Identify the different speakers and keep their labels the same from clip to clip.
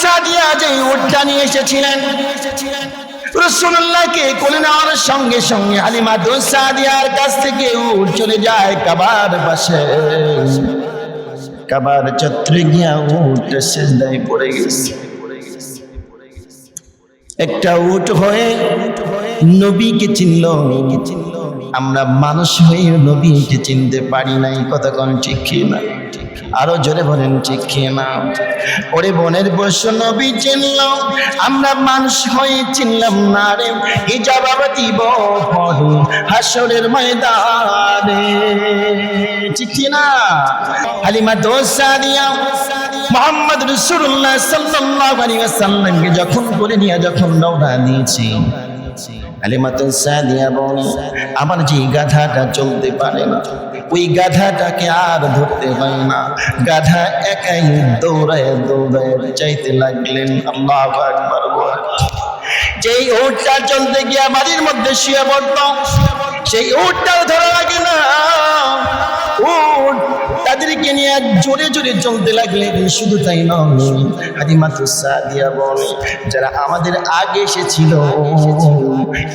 Speaker 1: সাদিয়া যে উটটা নিয়ে এসেছিলেন, রাসূলুল্লাহকে কোলে নেওয়ার সঙ্গে সঙ্গে হালিমাতুস সাদিয়ার কাছ থেকে উট চলে যায় কাবার পাশে। কাবার চত্বরে গিয়া উট সিজদায় পড়ে গেছে। একটা উট হয়ে নবীকে চিনল, আমরা মানুষ হয়ে নবীকে চিনতে পারি নাই। কথা কোন ঠিক কি না? আরো জোরে বলেন ঠিক কি না? ওরে বনের বসে নবী চিনল, আমরা মানুষ হয়ে চিনলাম না রে। এই জবাব দিব পরে হাসরের ময়দানে, ঠিক কি না? হালিমাতুস সাদিয়া মুহাম্মদ রাসূলুল্লাহ সাল্লাল্লাহু আলাইহি ওয়াসাল্লামকে যখন কোলে নিয়ে যখন রওনা দিয়েছি, হালিমাতুস সাদিয়া বলে, আমার যে গাধাটা চলতে পারে না, ওই গাধাটাকে আর ধরতে হয় না। গাধা একাই দৌড়ায় দৌড়ায় চাইতে লাগলেন। আল্লাহু আকবার। যেই উটটা চলতে গিয়া বাড়ির মধ্যে শুয়ে পড়ত, সেই উটটা ধরা লাগে না। উট তাদেরকে নিয়ে জোরে জোরে চলতে লাগলেন। শুধু তাই নয়, হালিমাতুস সাদিয়া বলে, যারা আমাদের আগে এসেছিল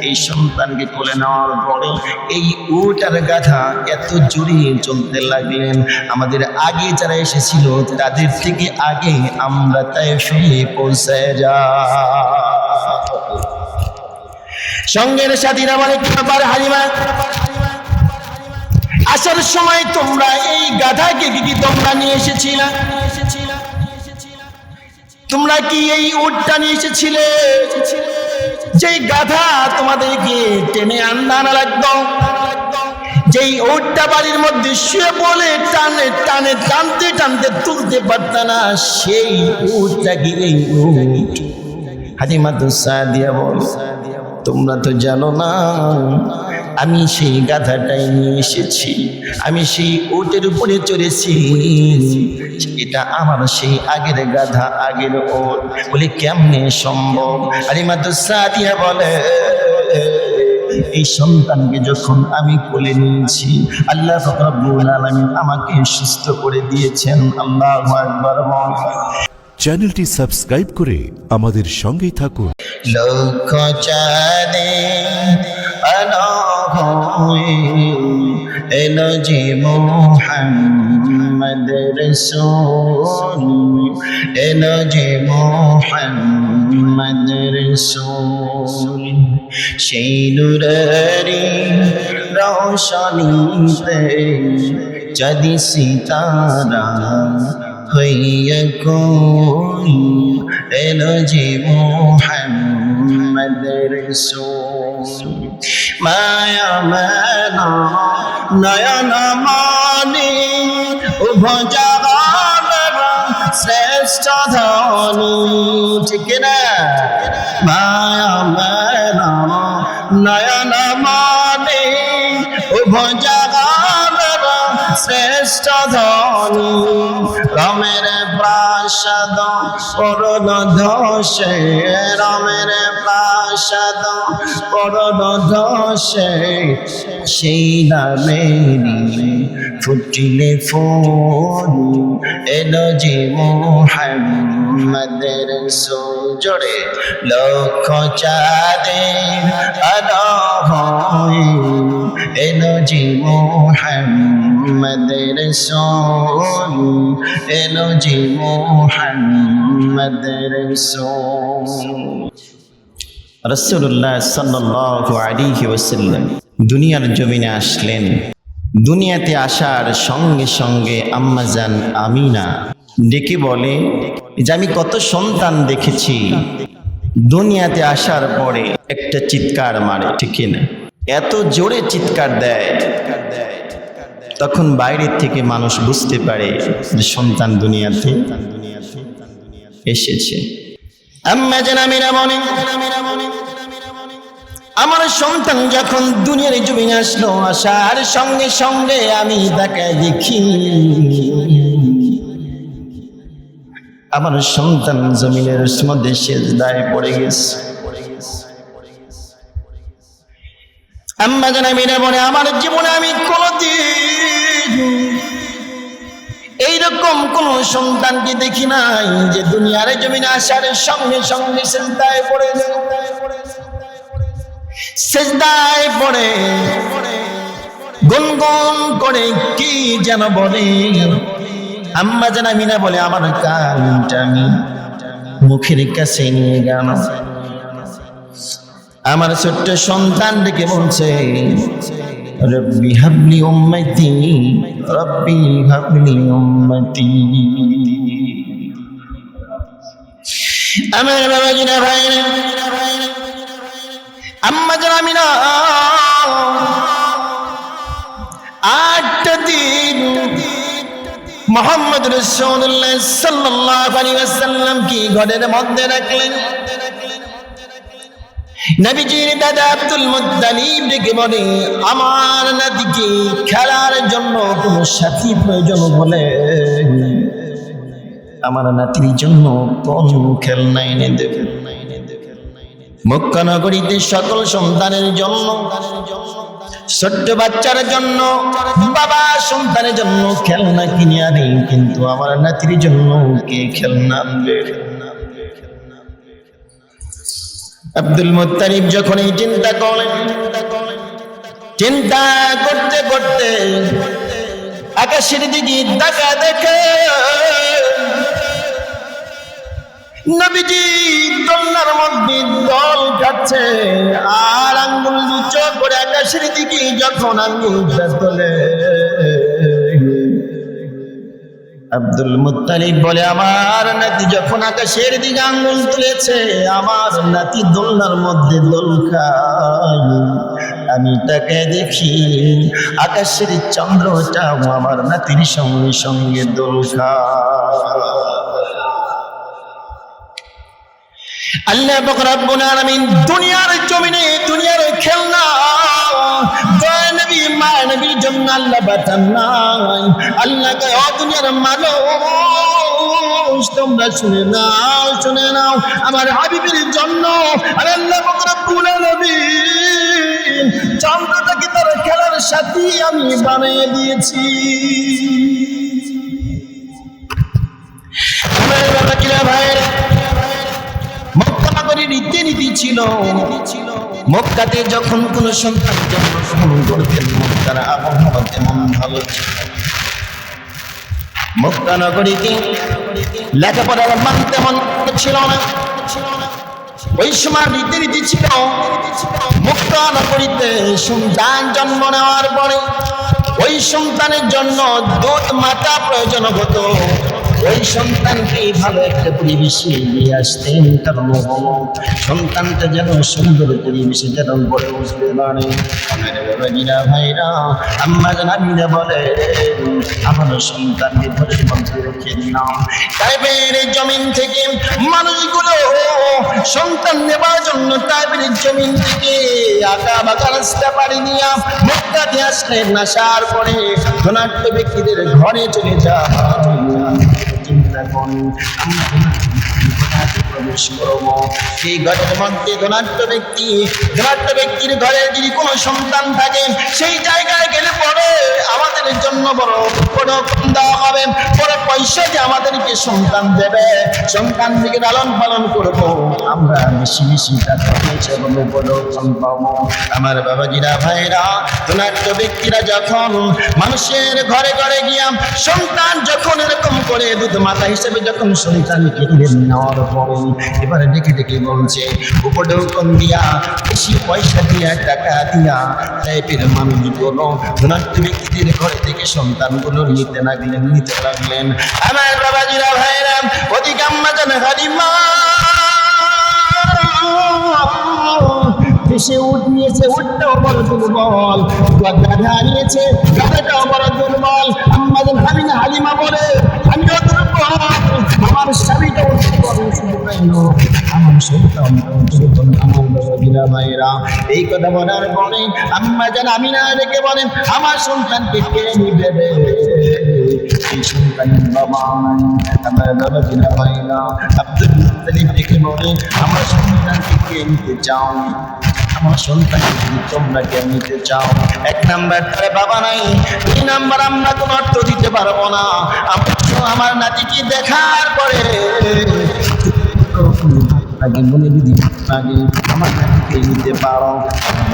Speaker 1: এই সন্তানকে কোলে নেওয়ার পরে এই উট আর গাধা এত জোরে চলতে লাগলেন, আমাদের আগে যারা এসেছিল তাদের থেকে আগে আমরা তাই শুয়ে পৌঁছায় যা। সঙ্গের সাথীরা বলে, কি ব্যাপার হালিমা, আসার সময় তোমরা এই গাধাকে কি তোমরা নিয়ে এসেছিলে? তোমরা কি এই উটটা নিয়ে এসেছিলে? যেই গাধা তোমাদেরকে টেনে আনা লাগতো, যেই উটটা বাড়ির মধ্যে শুয়ে বলে টানে টানে টানতে টানতে তুলতে পারত না, সেই উটটা কি এই উট? হালিমাতুস সাদিয়া বল, তোমরা তো জানো না আমি সেই গাধাটাই নিয়ে এসেছি, আমি সেই উটের উপরে চড়েছি, এটা আমার সেই আগের গাধা, আগের উট। বলে কেমনে সম্ভব? হালিমাতুস সাদিয়া বলে, এই সন্তানকে যখন আমি কোলে নিয়েছি, আল্লাহ রাব্বুল আলামিন আমাকে সুস্থ করে দিয়েছেন। আল্লাহু আকবার।
Speaker 2: চ্যানেলটি সাবস্ক্রাইব করে আমাদের সঙ্গেই থাকুন।
Speaker 1: লক্ষ চাঁদে আলো হয়ে এলো যে মুহাম্মদ রাসূল, এলো যে মুহাম্মদ রাসূল। সেই নূরেরই রোশনীতে চাঁদ সিতারা হইয়া কই এলো যে মুহাম্মদ রাসূল। মায়া মেনা নয়ন মনি উভজাগানের শ্রেষ্ঠ ধনী, ঠিক না? মায়া মেনা নয়ন মনি উভজাগানের শ্রেষ্ঠ ধনী। রমের প্রাসাদ পরণ ধসে, রমের প্রাসাদ পরণ ধসে, সেই নামেরই ফুটিলে ফুল এলো যে মুহাম্মদ রাসূল। জোরে লক্ষ চাঁদের আলো হয়ে এলো যে মুহাম্মদ রাসূল, এলো যে মুহাম্মদ রাসূল। রাসূলুল্লাহ সাল্লাল্লাহু আলাইহি ওয়াসাল্লাম দুনিয়ার জমিনে আসলেন। দুনিয়াতে আসার সঙ্গে সঙ্গে আম্মাজান আমিনা ডেকে বলে যে আমি কত সন্তান দেখেছি, দুনিয়াতে আসার পরে একটা চিৎকার মারে, ঠিক না? এত জোরে চিৎকার দেয়, তখন বাইরের থেকে মানুষ বুঝতে পারে যে সন্তান দুনিয়াতে এসেছে। আম্মাজান আমিনা বলেন, আমার সন্তান যখন দুনিয়ার জমিনে আসলো, আসার সঙ্গে সঙ্গে আমি তাকে দেখি আমার সন্তান জমিনের মধ্যে সিজদায় পড়ে গেছে। আম্মাজান আমিনা বলে, আমার জীবনে আমি কোনদিন এইরকম কোন সন্তানকে দেখি নাই যে দুনিয়ার জমিনে আসার সঙ্গে সঙ্গে সিজদায় পড়ে যায়, সিজদায় পড়ে গুনগুন করে কি যেন বলে। আম্মা জান আমিনা বলে আমার কানটা আমি মুখের কাছে নিয়ে গেল, আমার ছোট্ট সন্তান ডেকে বলছে রব্বি হাবলি উম্মতি, রব্বি হাবলি উম্মতি। আমার বাবাজিরা ভাইরা, আম্মা জান আমিনা 8 দিন মুহাম্মদ রাসূলুল্লাহ সাল্লাল্লাহু আলাইহি ওয়াসাল্লাম কি ঘরের মধ্যে রাখলেন। নবীজির দাদা আব্দুল মুত্তালিব ডেকে বলে আমার নাতিকে খেলার জন্য কোনো সাথী প্রয়োজন হলে আমার নাতির জন্য কোন খেলনা এনে দেবে। মক্কা নগরীতে সকল সন্তানের জন্য, ছোট্ট বাচ্চার জন্য বাবা সন্তানের জন্য খেলনা কিনে আনে, কিন্তু আমার নাতির জন্য কে খেলনা আনবে? আব্দুল মুত্তালিব যখন এই চিন্তা করেন, চিন্তা করতে করতে আকাশের দিকে তাকা দেখে নবীজি দোলনার মধ্যে দল খাচ্ছে, আর আঙ্গুল উঁচু করে আকাশের দিকে যখন আঙ্গুলটা তোলে, আব্দুল মুত্তালিব বলে আমার নাতি যখন আকাশের দিকে আঙ্গুল তুলেছে, আমার নাতি দোলনার মধ্যে দোল খায়, আমি তাকে দেখি আকাশের চন্দ্রটাও আমার নাতির সঙ্গে সঙ্গে দোল খায়। আল্লাহ পাক রব্বুল আলামিন দুনিয়ার জমিনে দুনিয়ার খেলনা দয়া নবী মা নবীর জন্য আল্লাহ পাঠান নাই। আল্লাহ কয় ও দুনিয়ার মানুষ তোমরা শুনে নাও আমার হাবিবের জন্য আল্লাহ পাক রব্বুল আলামিন চন্দ্রটাকে তার খেলার সাথী আমি বানিয়ে দিয়েছি। আমার বাবাজিরা ভাইরা, মক্কা নগরীর রীতিনীতি ছিল মক্কাতে যখন কোন সন্তান জন্মগ্রহণ করতেন মক্কার আবহাওয়া তেমন ভালো ছিল। মক্কা নগরীতে লেখাপড়ার মান তেমন ছিল না। ওই সময় রীতিনীতি ছিল মক্কা নগরীতে সন্তান জন্ম নেওয়ার পরে ওই সন্তানের জন্য দুধ মাতা প্রয়োজন হতো। ওই সন্তানকে ভালো একটা পরিবেশে নিয়ে আসতেন, কারণ সন্তানটা যেন সুন্দর পরিবেশে যেন গড়ে উঠতে পারে। বাবাজিরা ভাইরা, আম্মা জান আমিনা বলে আমার সন্তানকে ঘরের মধ্যে রেখে দিলাম। তাইফের জমিন থেকে মানুষগুলো সন্তান নেবার জন্য তাইফের জমিন থেকে আঁকা বাঁকা রাস্তা পাড়ি নিয়ে মক্কাতে আসলেন। আসার পরে ধনাঢ্য ব্যক্তিদের ঘরে চলে যায়। চিন্তা করি প্রবেশ করবো সেই ঘরের মধ্যে ধনাঢ্য ব্যক্তির ঘরে যদি কোনো সন্তান থাকে সেই জায়গায় গেলে পরে আমাদের জন্য বড় কম দেওয়া হবে, বড় পয়সা যে আমাদেরকে সন্তান দেবে, সন্তান থেকে লালন পালন করবো, আমরা বেশি বেশি টাকা পয়সা বড় কম পাবো। আমার বাবাজিরা ভাইরা, ধনাঢ্য ব্যক্তিরা যখন মানুষের ঘরে ঘরে গিয়া সন্তান যখন এরকম করে দুধ মাতা হিসেবে যখন সন্তানকে নেওয়ার পরে এবারে ডেকে ডেকে বলছে উপরে হুকুম দিয়া বেশি পয়সা দিয়া টাকা দিয়া টাইপের মানুষগুলো ধনাঢ্য ব্যক্তিদের ঘরে থেকে সন্তানগুলো নিতে লাগলেন। আমার বাবাজিরা ভাইরা, ওদিকে আম্মা জান হালিমা সে উঠ নিয়েছে, উঠটাও বড় দুর্বল, গাধা নিয়েছে, গাধাটাও বড় দুর্বল। আম্মা জান হালিমা বলে আমিও দুর্বল, আমার স্বামীটাও শুধু পাইল, আমার সন্তানটাও শুধু পাইল। আমার বাবাজিরা ভাইরা, এই কথা বলার পরে আম্মা জান আমিনা রেখে বলেন, আমার সন্তানকে কে নিবে রে? এই সন্তানের বাবা নাই। আমার বাবাজিরা ভাইরা, আব্দুল মুত্তালিব রেখে বলে, আমার সন্তানকে কে নিতে চাও? আমার সন্তানকে যদি তোমরা কে নিতে চাও, এক নাম্বার তার বাবা নাই, দুই নাম্বার আমরা কোনো অর্থ দিতে পারবো না। আমার নাতিকে দেখার পরে আগে মনে যদি আগে আমার নাতিকে নিতে পারো।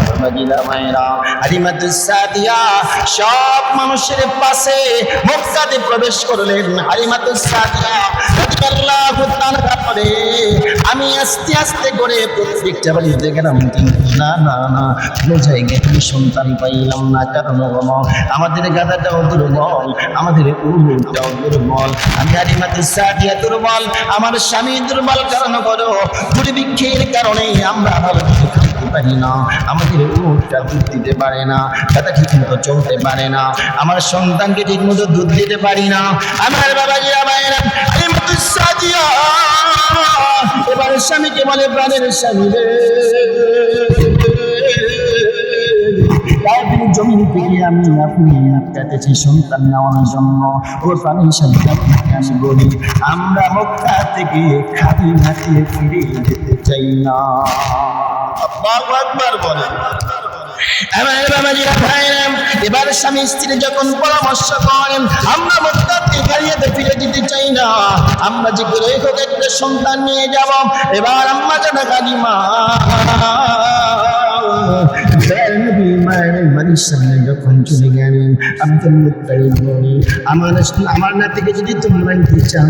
Speaker 1: বাবাজিরা ভাইরা, হালিমাতুস সাদিয়া সব মানুষের পাশে মক্কাতে প্রবেশ করলেন। হালিমাতুস সাদিয়া রাদিয়াল্লাহু তাআলা করে, আমি আস্তে আস্তে করে প্রত্যেকটা বাড়িতে গেলাম, কিন্তু না না না, কোনো জায়গায় আমি সন্তান পাইলাম না। কারণ আমাদের গাধাটাও দুর্বল, আমাদের উটটাও দুর্বল, আমি হালিমাতুস সাদিয়া দুর্বল, আমার স্বামী দুর্বল। কারণ বলো দুর্ভিক্ষের কারণে আমরা ভালো কিছু খেতে পারি না, আমাদের উটটা দুধ দিতে পারে না, গাধা ঠিক মতো চলতে পারে না, আমার সন্তানকে ঠিক মতো দুধ দিতে পারি না। আমার বাবাজিরা ভাইরা, হালিমাতুস সাদিয়া এবার স্বামীকে বলে, প্রাণের স্বামী রে, জমিন থেকে আমি আপনি কাটেছি সন্তান নেওয়ার জন্য। ও প্রাণের স্বামী, আমি বলি, আমরা মক্কা থেকে খালি হাতে ফিরে যেতে চাই না। আল্লাহু আকবার বলে। আমার বাবাজিরা ভাইরা, এবার স্বামী স্ত্রী যখন পরামর্শ করেন, আমরা মক্কা থেকে খালি হাতে ফিরে যেতে চাই না, আমরা যে করে হোক একটা সন্তান নিয়ে যাব। এবার আম্মা জান হালিমা বাড়ির সামনে যখন চলে গেলেন, আব্দুল মুত্তালিব বলে, আমার নাতিকে যদি তোমরা নিতে চাও,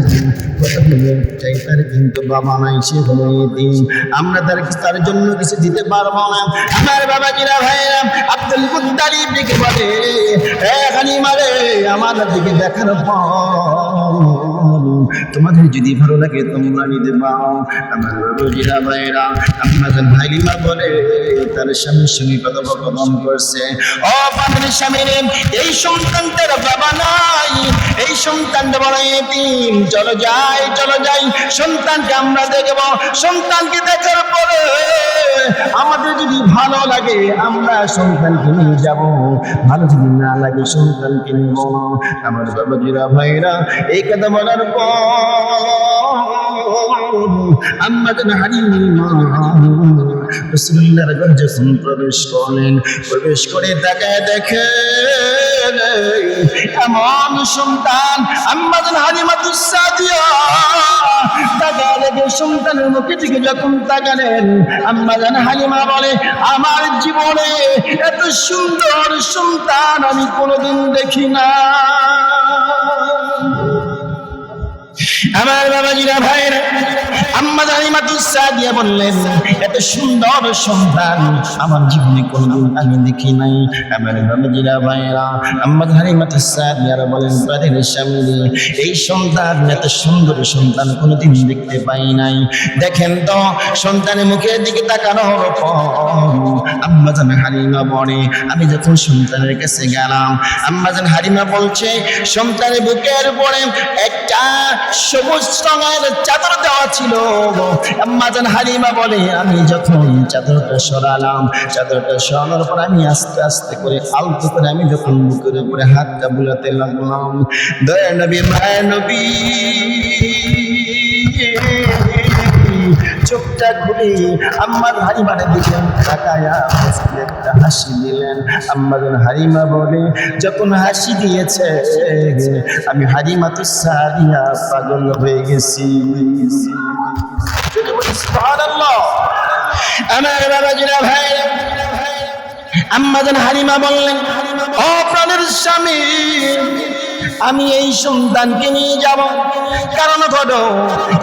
Speaker 1: কথা বলে চাই, তার কিন্তু বাবা নাই, সে হলো এতিম, আমরা তার জন্য কিছু দিতে পারবো না। আমার বাবাজিরা ভাইরা, আব্দুল মুত্তালিব ডেকে বলে, হালিমা রে, আমার নাতিকে দেখার পর তোমাদের যদি ভালো লাগে তোমরা নিতে পারো। আমার বাবাজিরা ভাইরা, আম্মা জান হালিমা বলে, তার স্বামীর সঙ্গে কথোপকথন করছে, ও বাবার স্বামী রে, এই সন্তানটার বাবা নাই, এই সন্তানটা বড় এতিম, চলো যাই চলো যাই, সন্তানকে আমরা দেখব, সন্তানকে দেখার পরে আমাদের যদি ভালো লাগে আমরা সন্তানকে নিয়ে যাব, ভালো যদি না লাগে সন্তানকে নিব না। আমার বাবাজিরা ভাইরা, এই কথা বলার পর আম্মা জান হালিমা রাসূলুল্লাহর ঘরে যখন প্রবেশ করলেন, প্রবেশ করে তাকায় দেখে এমন সন্তান। আম্মা জান হালিমাতুস সাদিয়া তাকায় দেখে সন্তানের মুখে দিকে যখন তাকালেন, আম্মা জান হালিমা বলে, আমার জীবনে এত সুন্দর সন্তান আমি কোনোদিন দেখি না। আমার বাবাজিরা ভাইরা, আম্মা হালিমাতুস সাদিয়া বললেন, এত সুন্দর সন্তান আমার জীবনে কোনোদিন আমি দেখি নাই। আমার বাবাজিরা ভাইরা, আম্মা হালিমাতুস সাদিয়া বলেন, প্রাণের স্বামী, এই সন্তান, এত সুন্দর সন্তান কোনোদিন দেখতে পাই নাই। দেখেন তো, সন্তানের মুখের দিকে তাকানোর পর আম্মা জান হালিমা বলে, আমি যখন সন্তানের কাছে গেলাম, আম্মা জান হালিমা বলছে, সন্তানের বুকের উপরে একটা সবুজ রঙের চাদর দেওয়া ছিল। আম্মা জান হালিমা বলে, আমি যখন চাদরটা সরালাম, চাদরটা সরানোর পর আমি আস্তে আস্তে করে আলতো করে আমি যখন বুকের উপরে হাতটা বুলাতে লাগলাম, দয়া নবী মায়া নবী চোখটা খুলে আম্মা হালিমার দিকে তাকায়া একটা হাসি দিলেন। আম্মা জান হালিমা বলে, যখন হাসি দিয়েছে আমি হালিমাতুস সাদিয়া পাগল হয়ে গেছি। সুবহানাল্লাহ। আমার বাবাজিরা ভাইরা, আম্মা জান হালিমা বললেন, ও প্রাণের স্বামী, আমি এই সন্তানকে নিয়ে যাব। কারণ হলো,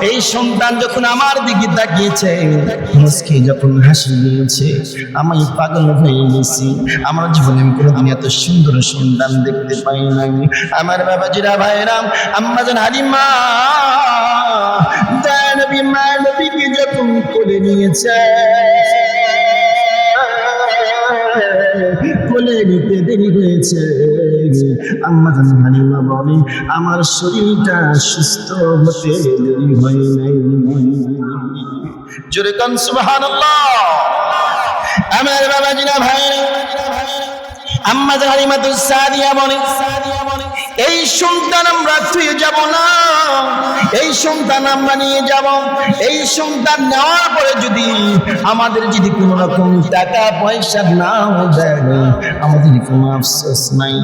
Speaker 1: এই সন্তান যখন আমার দিকে তাকিয়েছে, মুস্কি যখন হাসি দিয়েছে, আমি পাগল হয়ে গেছি। আমার জীবনে আমি কোনোদিন এত সুন্দর সন্তান দেখতে পাই নাই। আমার বাবাজিরা ভাইরা, আম্মা জান হালিমা দয়া নবী মায়া নবীকে যখন কোলে নিয়েছে, কোলে তুলে নিতে দেরি হয়েছে। আম্মা জান হালিমা বলে আমার শরীরটা সুস্থ হতে দেরি হয় নাই। জোরে কান সুবহানাল্লাহ। আমার বাবাজিরা ভাইরা, আম্মা জান হালিমাতুস সাদিয়া বলে এই সন্তান আমরা তুই যাব না, এই সন্তান আমরা নিয়ে যাব। এই সন্তান নেওয়ার পরে যদি আমাদের যদি কোনো রকম টাকা পয়সা নাও দেয় আমাদের কোনো আফসোস নাই।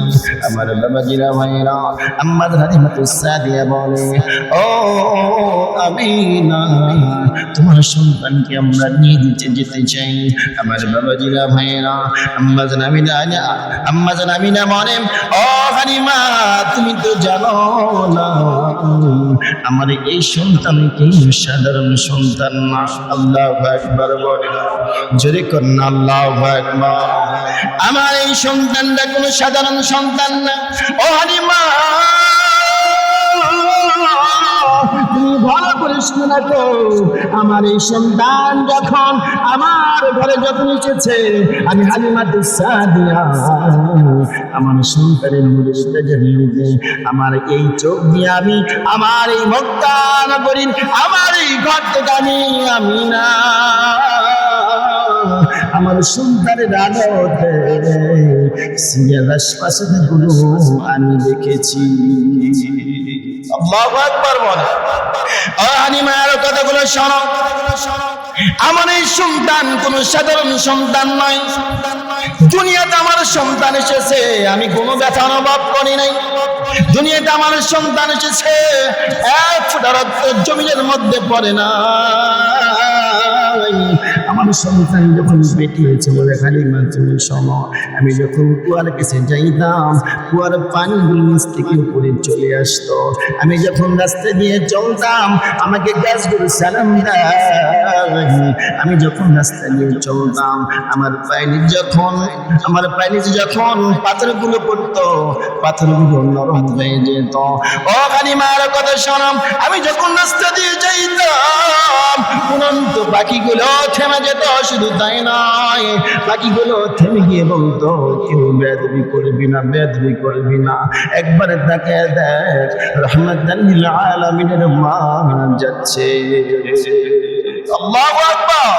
Speaker 1: আমার বাবাজিরা ভাইরা, আম্মা জান হালিমাতুস সাদিয়া বলে ও আমিনা তোমার সন্তানকে আমরা নিয়ে যেতে চাই। আমার বাবাজিরা ভাইরা, আম্মা জান আমিনা বলে ও হালিমা তুমি তো জানো না আমার এই সন্তান কোনো সাধারণ সন্তান না। আল্লাহু আকবার বলে, জোরে করুন আল্লাহু আকবার। আমার এই সন্তানটা কোনো সাধারণ সন্তান না। ও হালিমা তুমি ভালো করে শুনে রাখো, আমার এই সন্তান যখন আমার ঘরে যখন এসেছে আমি হালিমাতুস সাদিয়া আমার সন্তানের মুখটা জানিয়ে আমার এই চোখ দিয়ে আমি আমার এই মক্কা নগরীর আমার এই ঘর থেকে আমি না আমার সন্তানের আলোতে সিরিয়াল আশপাশগুলো আমি দেখেছি। আল্লাহু আকবার বলে। ও হালিমা আর কথাগুলো শোনো, আমার এই সন্তান কোনো সাধারণ সন্তান নয়। দুনিয়াতে আমার সন্তান এসেছে আমি কোনো ব্যথা অনুভব করি নাই। দুনিয়াতে আমার সন্তান এসেছে এক ফোঁটা রক্ত জমিনের মধ্যে পড়ে না। আমার সন্তান যখন বেটি হয়েছে বলে হালিমা তুমি শোনো, আমি যখন কুয়ার কাছে যাইতাম কুয়ার পানিগুলো নিচ থেকে উপরে চলে আসতো। আমি যখন রাস্তা দিয়ে চলতাম আমাকে গাছগুলো সালাম দেয়। আমি যখন রাস্তা দিয়ে চলতাম আমার পায়ে যখন পাথরগুলো পড়তো পাথরগুলো নরম হয়ে যেত। ও হালিমার কথা শোনাম, আমি যখন রাস্তা দিয়ে যাইতাম উড়ন্ত পাখিগুলো থেমে যেত। শুধু তাই নয়, পাখিগুলো থেমে গিয়ে বলতো কেউ বেয়াদবি করবি না, বেয়াদবি করবি না, একবারে তাকে দেখ রহমাতাল লিল আলামিনের মা যাচ্ছে। আল্লাহু আকবার।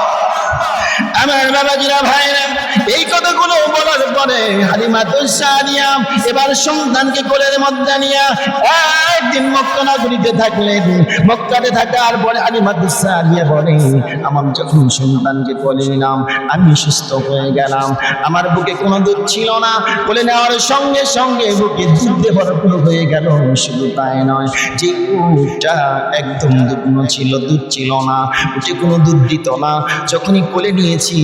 Speaker 1: আমার বাবাজিরা ভাইরা, এই কথাগুলো বলার পরে হালিমাতুস সাদিয়া এবার সন্তানকে কোলের মধ্যে নিয়ে একদিন মক্কা নগরীতে থাকলেন। মক্কাতে থাকার পরে হালিমাতুস সাদিয়া বলে আমার যখন সন্তানকে কোলে নিলাম আমি সুস্থ হয়ে গেলাম। আমার বুকে কোনো দুধ ছিল না, কোলে নেওয়ার সঙ্গে সঙ্গে বুকে দুধে ভরপুর হয়ে গেল। শুধু তাই নয়, যে উটটা একদম দুধ ছিল না, উটে কোনো দুধ দিত না। যখনই কোলে নিয়েছি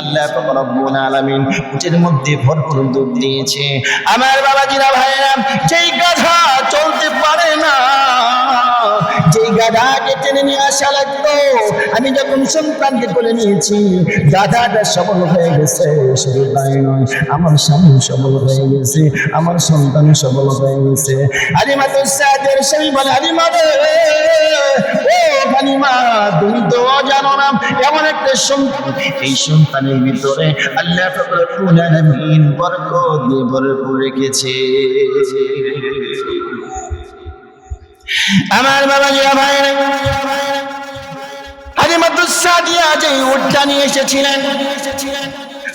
Speaker 1: আল্লাহ পাক রব্বুল আলামিন উটের মধ্যে ভরপুর দুধ দিয়েছে। আমার বাবাজিরা ভাইরা, যেই গাধা চলতে পারে না, যেই গাধাকে টেনে নিয়ে আসা লাগতো, আমি যখন সন্তানকে কোলে নিয়েছি গাধাটা সবল হয়ে গেছে। শুধু তাই নয়, আমার স্বামী সবল হয়ে গেছে, আমার সন্তান সবল হয়ে গেছে। হালিমাতুস সাদিয়ার স্বামী বলে হালিমা রে, ও হালিমা তুমি তো জানো না এমন একটা সন্তান, এই সন্তানের ভিতরে আল্লাহ পাক রব্বুল আলামিন বরকত দিয়ে ভরপুর রেখেছে। আমার বাবাজিরা ভাইরা, হালিমাতুস সাদিয়া যে উটটা নিয়ে এসেছিলেন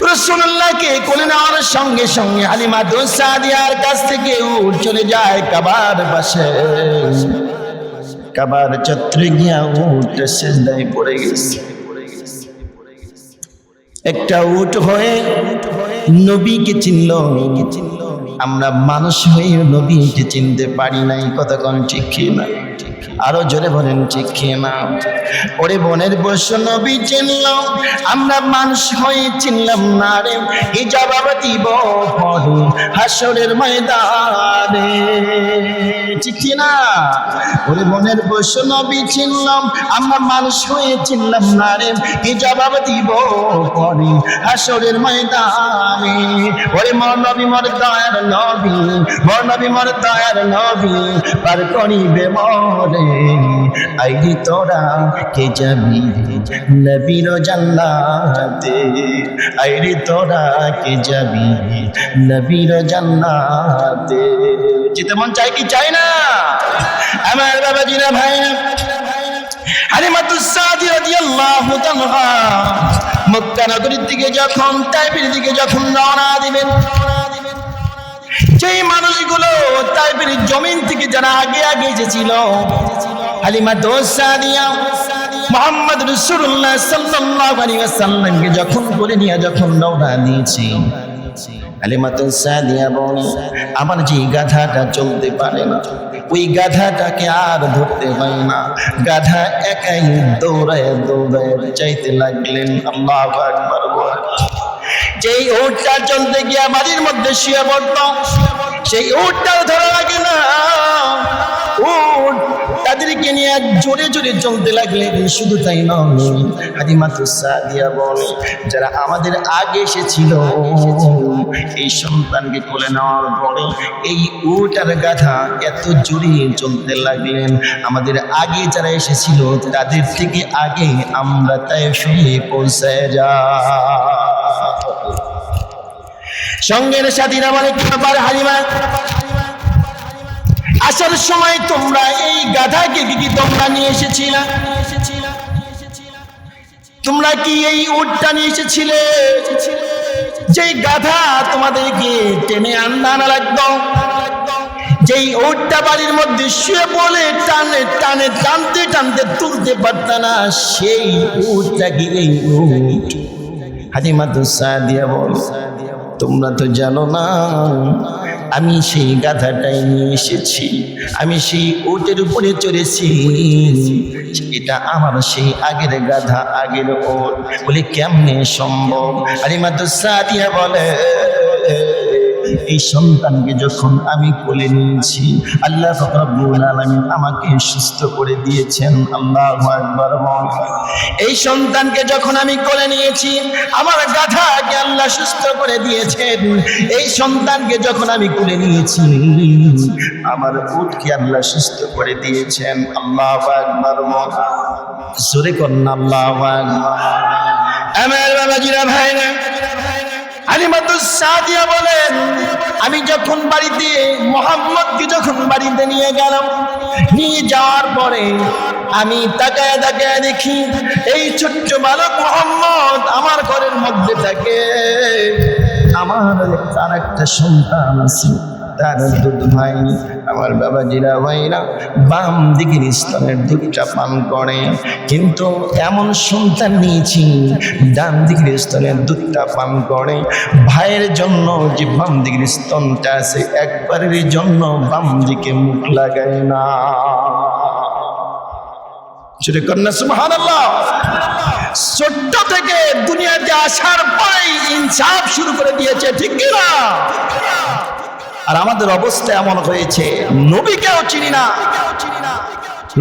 Speaker 1: রাসূলুল্লাহকে কোলে নেওয়ার সঙ্গে সঙ্গে হালিমাতুস সাদিয়ার কাছ থেকে উট চলে যায় কাবার পাশে। কাবার চত্বরে গিয়া উট সিজদায় পড়ে গেছে। একটা উট হয়ে নবীকে চিনল, আমরা মানুষ হয়ে নবীকে চিনতে পারি নাই। কথা কোন ঠিক না? আরো জোরে বলেন ঠিক না? ওরে বনের বস নবী চিনলাম, আমরা মানুষ হয়ে চিনলাম না রে। এই জবাব দিব পরে হাসরের ময়দানে, ঠিক না? ওরে বনের বস নবী চিনলাম, আমরা মানুষ হয়ে চিনলাম না রে। এই জবাব দিব পরে হাসরের ময়দানে। ওরে মোর নবী মোর দয়ার নবী, মোর নবী মোর দয়ার নবী পার করিবে মরে আইরে তোরা কে যাবি নবীর জান্নাতে, আইরে তোরা কে যাবি নবীর জান্নাতে। যেতে মন চাই কি চাই না? আমার বাবাজিরা ভাইরা, হালিমাতুস সাদিয়া রাদিয়াল্লাহু তাআলা মক্কা নগরীর দিকে যখন, তাইফের দিকে যখন রওনা দিবেন, যেই মানুষগুলো তাইফের জমিন থেকে যারা আগে আগে এসেছিল, হালিমাতুস সাদিয়া মুহাম্মদ রাসূলুল্লাহ সাল্লাল্লাহু আলাইহি ওয়াসাল্লামকে যখন কোলে নিয়ে যখন রওনা দিয়েছে, হালিমাতুস সাদিয়া বলে, আমার যে গাধাটা চলতে পারে না, ওই গাধাটাকে আর ধরতে পারে না, গাধা একাই দৌড়ায় দৌড়ায় চাইতে লাগলেন। আল্লাহু আকবার। যেই উটটা চলতে গিয়া বাড়ির মধ্যে শুয়ে পড়ত, সেই উটটা ধরা লাগে না, উট তাদেরকে নিয়ে জোরে জোরে চলতে লাগলেন। শুধু তাই নয়, হালিমাতুস সাদিয়া বলে, যারা আমাদের আগে এসেছিল এই সন্তানকে কোলে নেওয়ার পরে এই উট আর গাধা এত জোরে চলতে লাগলেন, আমাদের আগে যারা এসেছিল তাদের থেকে আগে আমরা তাই শুয়ে পৌঁছায় যা। সঙ্গের সাথীরা বলে, কি ব্যাপার হালিমা, আসার সময় তোমরা এই গাধাকে কি তোমরা নিয়ে এসেছিলে? তোমরা কি এই উটটা নিয়ে এসেছিলে? যেই গাধা তোমাদেরকে টেনে আনা লাগতো, যেই উটটা বাড়ির মধ্যে শুয়ে বলে টানে টানে টানতে টানতে তুলতে পারত না, সেই উটটাকে এই উট। হালিমাতুস সাদিয়া বল, তোমরা তো জানো না আমি সেই গাধাটাই নিয়ে এসেছি, আমি সেই উটের উপরে চড়েছি, এটা আমার সেই আগের গাধা, আগের উট। বলে কেমনে সম্ভব? হালিমাতুস সাদিয়া বলে, এই সন্তানকে যখন আমি কোলে নিয়েছি, আল্লাহ রাব্বুল আলামিন আমাকে সুস্থ করে দিয়েছেন। আল্লাহু আকবার। এই সন্তানকে যখন আমি কোলে নিয়েছি, আমার গাধাকে আল্লাহ সুস্থ করে দিয়েছেন। এই সন্তানকে যখন আমি কোলে নিয়েছি, আমার উটকে আল্লাহ সুস্থ করে দিয়েছেন। আল্লাহু আকবার। জোরে কন্না আল্লাহু আকবার। আমার বাবাজিরা ভাইরা, হালিমাতুস সাদিয়া বলেন, আমি যখন বাড়িতে মুহাম্মদকে যখন বাড়িতে নিয়ে গেলাম, নিয়ে যাওয়ার পরে আমি তাকায় তাকায় দেখি এই ছোট্ট বালক মুহাম্মদ আমার ঘরের মধ্যে থাকে। আমার তার একটা সন্তান আছে, তার দুধ ভাই। আমার বাবাজিরা ভাইরা, বাম দিকের স্তনের দুধটা পান করে, কিন্তু এমন সন্তান নিয়েছি ডান দিকের স্তনের দুধটা পান করে। ভাইয়ের জন্য যে বাম দিকের স্তনটা আছে, একবারের জন্য বাম দিকে মুখ লাগায় না। সেটা কন্যা সুবহানাল্লাহ। ছোট্ট থেকে দুনিয়াতে আসার পরেই ইনসাফ শুরু করে দিয়েছে, ঠিক কিনা? আর আমাদের অবস্থা এমন হয়েছে, নবীকেও চিনি না,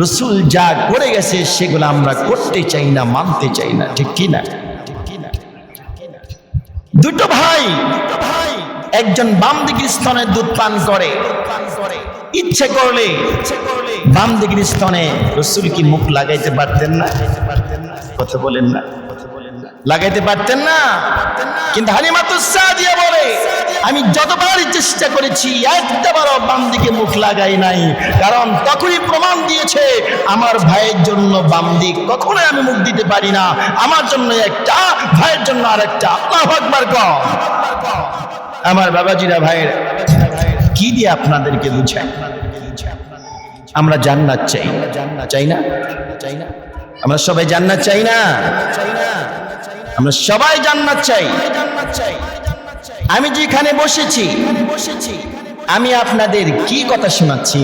Speaker 1: রাসূল যা করে গেছে সেগুলো আমরা করতে চাই না, মানতে চাই না, ঠিক কিনা? দুটো ভাই, একজন বাম দিকের স্তনে দুধ পান করে, ইচ্ছে করলে বাম দিকের স্তনে রাসূল কি মুখ লাগাইতে পারতেন না? কথা বলেন না, লাগাইতে পারতেন না? কিন্তু হালিমাতুস সাদিয়া বলে, আমি যতবারই চেষ্টা করেছি একবারও বাম দিকে মুখ লাগাই নাই, কারণ তখনই প্রমাণ দিয়েছে আমার ভাইয়ের জন্য বাম দিক কখনোই আমি মুখ দিতে পারি না। আমার জন্য একটা, ভাইয়ের জন্য আরেকটা। আল্লাহু আকবার। আমার বাবাজিরা ভাইয়েরা, কি দিয়ে আপনাদেরকে বুঝাই? আমরা জান্নাত চাই, চাই না? আমরা সবাই জান্নাত চাই না? আমরা সবাই জান্নাত চাই। আমি যেখানে বসেছি, আমি আপনাদের কি কথা শোনাচ্ছি?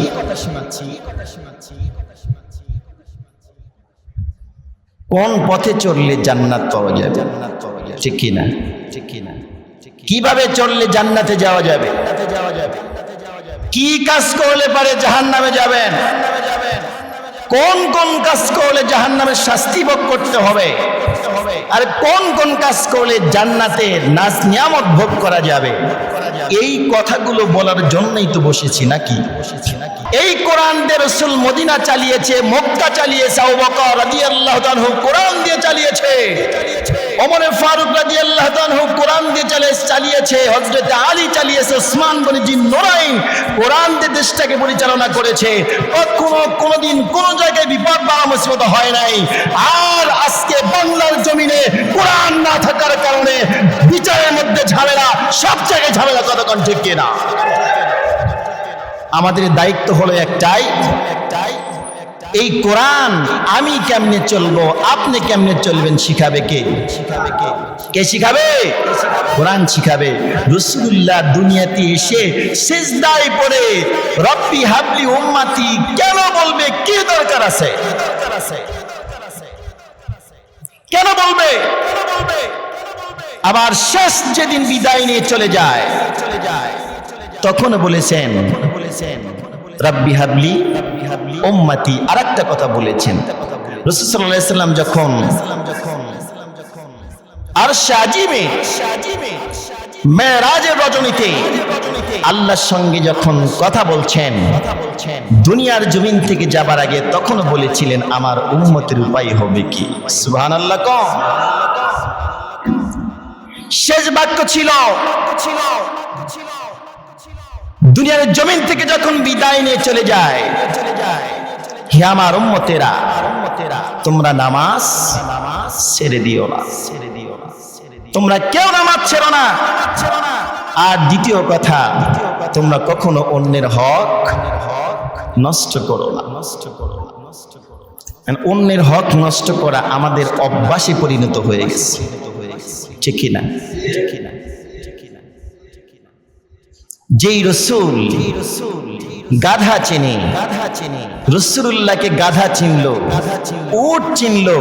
Speaker 1: কোন পথে চললে জান্নাত পাওয়া যাবে, ঠিক কিনা? কিভাবে চললে জান্নাতে যাওয়া যাবে? কি কাজ করলে পারে জাহান্নামে যাবেন? কোন কোন কাজ করলে জাহান্নামের শাস্তি ভোগ করতে হবে, আর কোন কোন কাজ করলে জান্নাতের নাজ নিয়ামত ভোগ করা যাবে? এই কথাগুলো বলার জন্যই তো বসেছি নাকি? এই কোরআন দিয়ে রাসূল মদিনা চালিয়েছে, মক্কা চালিয়েছে, আবু বকর রাদিয়াল্লাহু তাআলা কোরআন দিয়ে চালিয়েছে, ওমর ফারুক রাদিয়াল্লাহু তাআলা কোরআন দিয়ে চালিয়েছে, হযরত আলী চালিয়েছে, ওসমান গনি জিন্নুরাইন কোরআন দিয়ে দেশটাকে পরিচালনা করেছে। কোনোদিন কোন জায়গায় বিপদ বা মুসিবত হয় নাই। আর আজকে বাংলার জমিনে কোরআন না থাকার কারণে বিচারের মধ্যে ঝামেলা, সব জায়গায় ঝামেলা, কতক্ষণ ঠিক কিনা? আমাদের দায়িত্ব হলো একটাই, এই কোরআন আমি কেমনে চলবো, আপনি কেমনে চলবেন শিখাবে কে? কে শিখাবে? কোরআন শিখাবে। রাসূলুল্লাহ দুনিয়াতে এসে সিজদায় পড়ে রব্বি হাবলি উম্মতি কেন বলবে? কি দরকার আছে? কেন বলবে? আবার শেষ যেদিন বিদায় নিয়ে চলে যায় তখন বলেছেন রব্বি হাবলি উম্মতি। আরেকটা কথা বলেছেন রাসূল সাল্লাল্লাহু আলাইহি ওয়াসাল্লাম যখন আরশে আজিমে মেরাজের রজনীতে আল্লাহর সঙ্গে যখন কথা বলছেন দুনিয়ার জমিন থেকে যাবার আগে, তখন বলেছিলেন আমার উম্মতের উপায় হবে কি? সুবহানাল্লাহ। শেষ বাক্য ছিল দুনিয়ার জমিন থেকে যখন বিদায় নিয়ে চলে যায়, হে আমার উম্মতেরা, তোমরা নামাজ ছেড়ে দিও না, তোমরা কেউ নামাজ ছেড়ো না। আর দ্বিতীয় কথা, তোমরা কখনো অন্যের হক নষ্ট করো না। অন্যের হক নষ্ট করা আমাদের অভ্যাসে পরিণত হয়ে গেছে, ঠিক কিনা? যেই রাসূল গাধা চেনে, রাসূলুল্লাহকে গাধা চিনলো, উট চিনলো,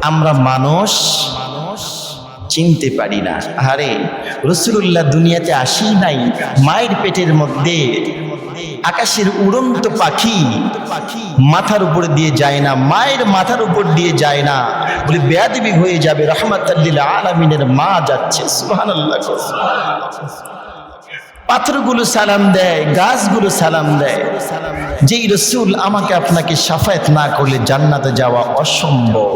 Speaker 1: আমরা মানুষ চিনতে পারি না। আরে রাসূলুল্লাহ দুনিয়াতে আসি নাই মায়ের পেটের মধ্যে আকাশের উড়ন্ত পাখি মাথার উপর দিয়ে যায় না, মায়ের মাথার উপর দিয়ে যায় না, বলে বেয়াদবি হয়ে যাবে। রাহমাতাল লিল আলামিনের মা যাচ্ছে, সুবহানাল্লাহ। পাথরগুলো সালাম দেয়, গাছগুলো সালাম দেয়। যেই রাসূল আমাকে আপনাকে শাফায়াত না করলে জান্নাতে যাওয়া অসম্ভব,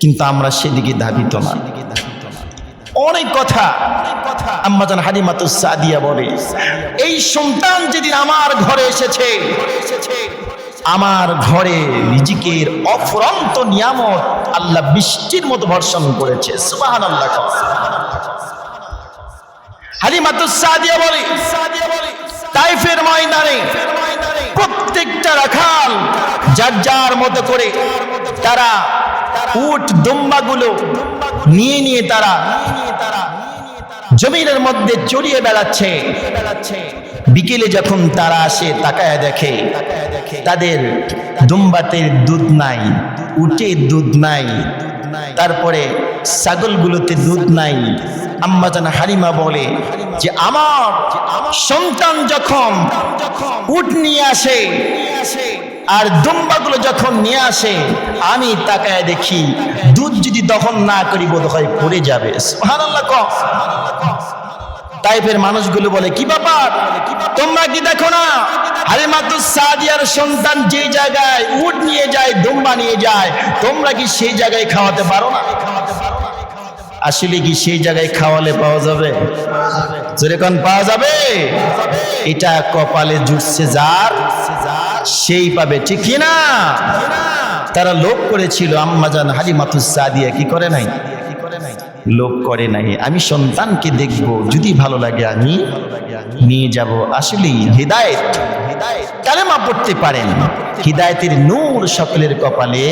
Speaker 1: কিন্তু আমরা সেদিকে ধাবিত না। অনেক কথা আম্মা জান হালিমাতুস সাদিয়া বলে, এই সন্তান যেদিন আমার ঘরে এসেছে, আমার ঘরে রিজিকের অফুরন্ত নিয়ামত আল্লাহ বৃষ্টির মতো বর্ষণ করেছে, সুবহানাল্লাহ। হালিমাতুস সাদিয়া বলে, তাইফের ময়দানে প্রত্যেকটা রাখাল যার যার মতো করে তারা উট দুম্বাগুলো নিয়ে তারা জমিনের মধ্যে চড়িয়ে বেড়াচ্ছে। বিকেলে যখন তারা আসে তাকায় দেখে তাদের দুম্বাতের দুধ নাই, উটের দুধ নাই, তারপরে ছাগলগুলোতে দুধ নাই। আম্মা জান হালিমা বলে যে আমার সন্তান যখন উট নিয়ে আসে আর দুম্বাগুলো যখন নিয়ে আসে, আমি তাকায় দেখি দুধ যদি দহন না করি বোধ হয় পড়ে যাবে, সুবহানাল্লাহ। তাইফের মানুষগুলো বলে, কি ব্যাপার, তোমরা কি দেখো না হালিমাতুস সাদিয়ার সন্তান যে জায়গায় উট নিয়ে যায়, দুম্বা নিয়ে যায়, তোমরা কি সেই জায়গায় খাওয়াতে পারো না? আসলে কি সেই জায়গায় খাওয়ালে পাওয়া যাবে? যেরকম পাওয়া যাবে, এটা কপালে জুটছে যার সেই পাবে, ঠিক কিনা? তারা লোভ করেছিল, আম্মা জান হালিমাতুস সাদিয়া কি করে নাই? লোভ করে নাই। আমি সন্তানকে দেখব, যদি ভালো লাগে আমি নিয়ে যাব। আসলে হিদায়াত, কালেমা পড়তে পারেন, হিদায়াতের নূর সকলের কপালে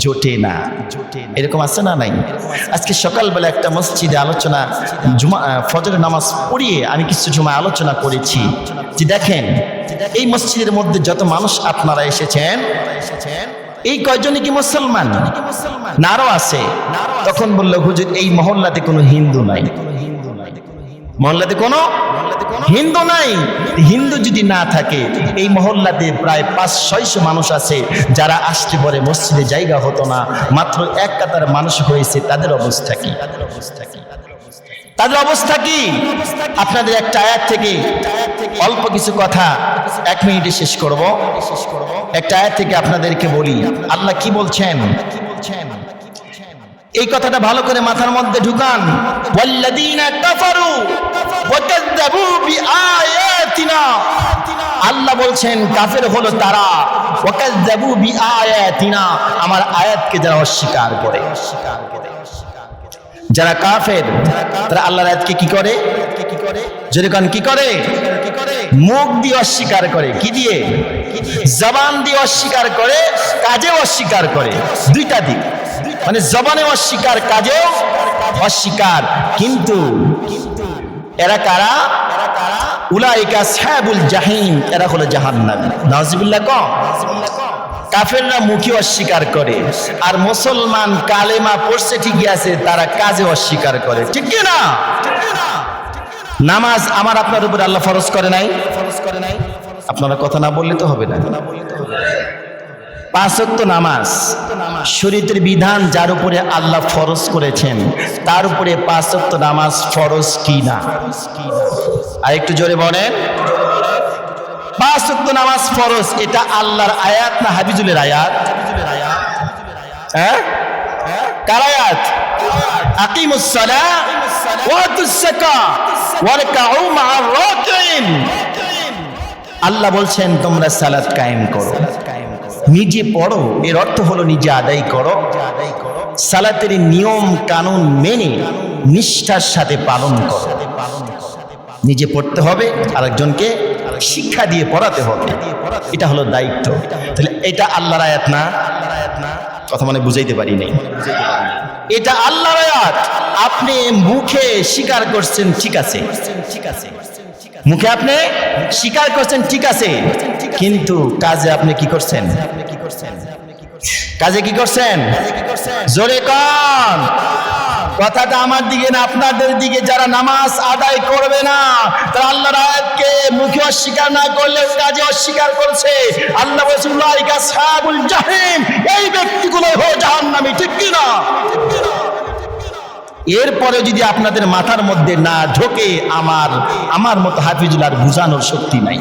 Speaker 1: জোটে না। এরকম আছে না নাই? আজকে সকালবেলা একটা মসজিদে আলোচনা, ফজরের নামাজ পড়িয়ে আমি কিছু সময় আলোচনা করেছি যে দেখেন এই মসজিদের মধ্যে যত মানুষ আপনারা এসেছেন, এই কয়জনই কি মুসলমান? না আরো আছে। তখন বলল, হুজুর এই মহল্লাতে কোনো হিন্দু নাই, মহল্লাতে কোনো হিন্দু নাই। হিন্দু যদি না থাকে, এই মহল্লাতে প্রায় 500-600 মানুষ আছে যারা আসতে পরে মসজিদে জায়গা হতো না, মাত্র এক কাতার মানুষ হয়েছে, তাদের অবস্থা কি? তাদের অবস্থা কি? আপনাদের একটা আয়াত থেকে অল্প কিছু কথা 1 মিনিটে শেষ করব। একটা আয়াত থেকে আপনাদেরকে বলি আল্লাহ কি বলছেন। এই কথাটা ভালো করে মাথার মধ্যে ঢুকান। ওয়াল্লাযীনা কাফারু ওয়া কাযযাবু বিআয়াতিনা, আল্লাহ বলছেন কাফের হলো তারা, ওয়া কাযযাবু বিআয়াতিনা, আমার আয়াতকে যারা অস্বীকার করে। যারা কাফের তারা আল্লাহর আয়াতকে কি করে? যেরকম কি করে? মুখ দিয়ে অস্বীকার করে। কি দিয়ে? জবান দিয়ে অস্বীকার করে, কাজে অস্বীকার করে। দুইটা দিক, মানে জবানে অস্বীকার, কাজেও অস্বীকার। কিন্তু এরা কারা? উলাইকা আসহাবুল জাহিম, এরা হলো জাহান্নামী। নাউজুবিল্লাহ। কাফেররা মুখে অস্বীকার করে, আর মুসলমান কালেমা পড়ছে ঠিকই আছে, তারা কাজে অস্বীকার করে। ঠিক কি না? নামাজ আমার আপনার উপরে আল্লাহ ফরজ করে নাই? আপনারা কথা না বললে তো হবে না। 5 ওয়াক্ত নামাজ শরীয়তের বিধান, যার উপরে আল্লাহ ফরজ করেছেন তার উপরে 5 ওয়াক্ত নামাজ ফরজ কি না? আর একটু জোরে বলেন। 5 ওয়াক্ত নামাজ ফরজ, এটা আল্লাহর আয়াত না হাবিজুলের আয়াত? হ্যাঁ, কার আয়াত? আকিমুস সালাহ ওয়া আতুস যাকাহ ওয়ারকাউ মা'আর রাকিঈন। আল্লাহ বলছেন তোমরা সালাত কায়েম করো, নিজে পড়ো, এর অর্থ হলো নিজে আদায় করো। সালাতের নিয়ম কানুন মেনে নিষ্ঠার সাথে পালন করো। নিজে পড়তে হবে, আরেকজনকে শিক্ষা দিয়ে পড়াতে হবে, এটা হলো দায়িত্ব। তাহলে এটা আল্লাহর আয়াত না? কথা মানে বুঝাইতে পারি নাই। এটা আল্লাহর আয়াত। আপনি মুখে স্বীকার করছেন, ঠিক আছে, মুখে আপনি স্বীকার করছেন, ঠিক আছে, কিন্তু কাজে আপনি কি করছেন? কাজে কি করছেন? জোরে কোন কথাটা আমার দিকে না আপনাদের দিকে। যারা নামাজ আদায় করবে না তারা আল্লাহর আয়াতকে মুখে অস্বীকার না করলে কাজে অস্বীকার করছে। আল্লাহ বলেছেন উলাইকা আসহাবুল জাহিম, এই ব্যক্তিগুলো হলো জাহান্নামী। ঠিক কি না? এরপরে যদি আপনাদের মাথার মধ্যে না ঢোকে, আমার মতো হাফিজুল আর বুঝানোর শক্তি নাই।